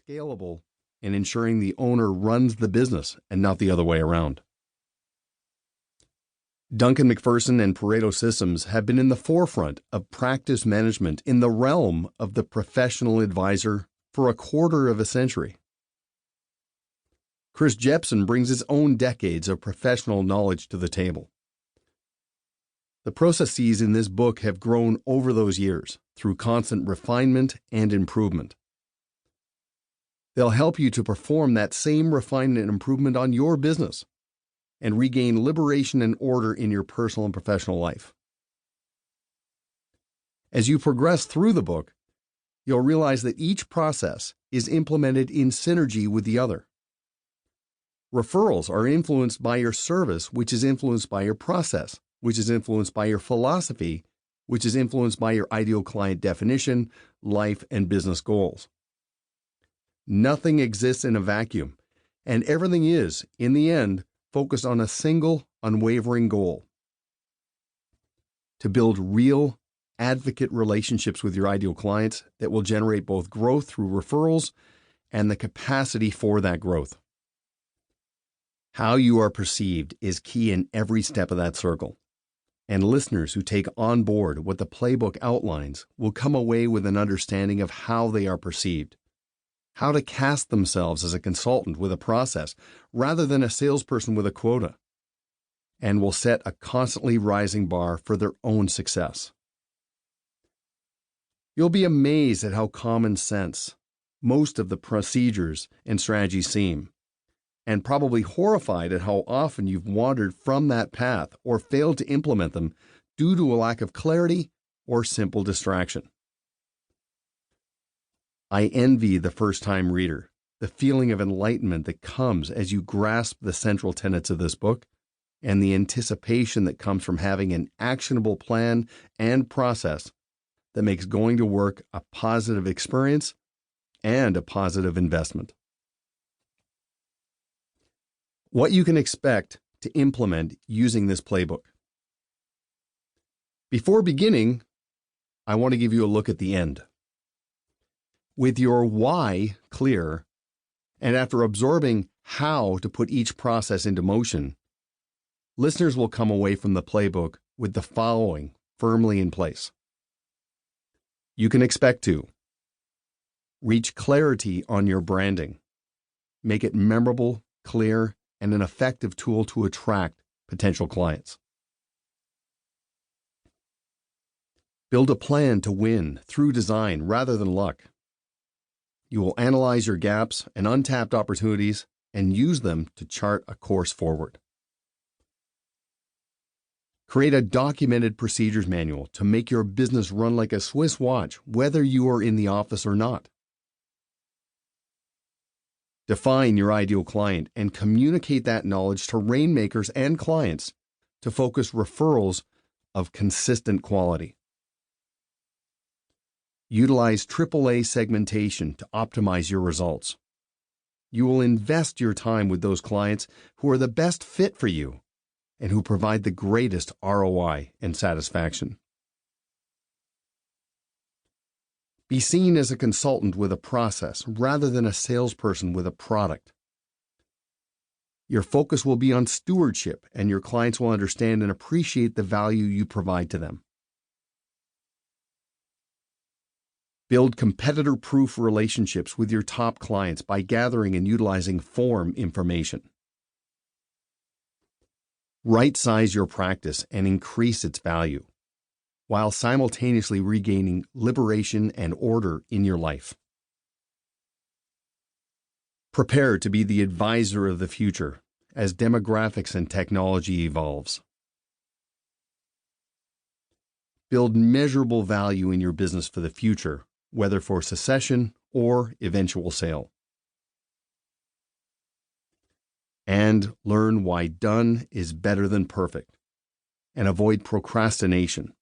scalable, and ensuring the owner runs the business and not the other way around. Duncan McPherson and Pareto Systems have been in the forefront of practice management in the realm of the professional advisor for a quarter of a century. Chris Jeppesen brings his own decades of professional knowledge to the table. The processes in this book have grown over those years through constant refinement and improvement. They'll help you to perform that same refinement and improvement on your business and regain liberation and order in your personal and professional life. As you progress through the book, you'll realize that each process is implemented in synergy with the other. Referrals are influenced by your service, which is influenced by your process, which is influenced by your philosophy, which is influenced by your ideal client definition, life, and business goals. Nothing exists in a vacuum, and everything is, in the end, focused on a single, unwavering goal: to build real, advocate relationships with your ideal clients that will generate both growth through referrals and the capacity for that growth. How you are perceived is key in every step of that circle, and listeners who take on board what the playbook outlines will come away with an understanding of how they are perceived, how to cast themselves as a consultant with a process rather than a salesperson with a quota, and will set a constantly rising bar for their own success. You'll be amazed at how common sense most of the procedures and strategies seem, and probably horrified at how often you've wandered from that path or failed to implement them due to a lack of clarity or simple distraction. I envy the first-time reader, the feeling of enlightenment that comes as you grasp the central tenets of this book, and the anticipation that comes from having an actionable plan and process that makes going to work a positive experience and a positive investment. What you can expect to implement using this playbook. Before beginning, I want to give you a look at the end. With your why clear, and after absorbing how to put each process into motion, listeners will come away from the playbook with the following firmly in place. You can expect to reach clarity on your branding, make it memorable, clear, and an effective tool to attract potential clients. Build a plan to win through design rather than luck. You will analyze your gaps and untapped opportunities and use them to chart a course forward. Create a documented procedures manual to make your business run like a Swiss watch, whether you are in the office or not. Define your ideal client and communicate that knowledge to rainmakers and clients to focus referrals of consistent quality. Utilize AAA segmentation to optimize your results. You will invest your time with those clients who are the best fit for you and who provide the greatest ROI and satisfaction. Be seen as a consultant with a process rather than a salesperson with a product. Your focus will be on stewardship, and your clients will understand and appreciate the value you provide to them. Build competitor-proof relationships with your top clients by gathering and utilizing form information. Right-size your practice and increase its value, while simultaneously regaining liberation and order in your life. Prepare to be the advisor of the future as demographics and technology evolves. Build measurable value in your business for the future, whether for succession or eventual sale. And learn why done is better than perfect, and avoid procrastination.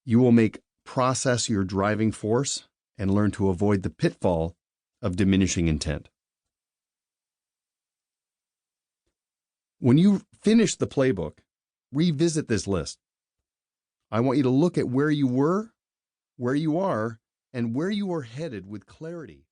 You will make process your driving force and learn to avoid the pitfall of diminishing intent. When you finish the playbook, revisit this list. I want you to look at where you were, where you are, and where you are headed with clarity.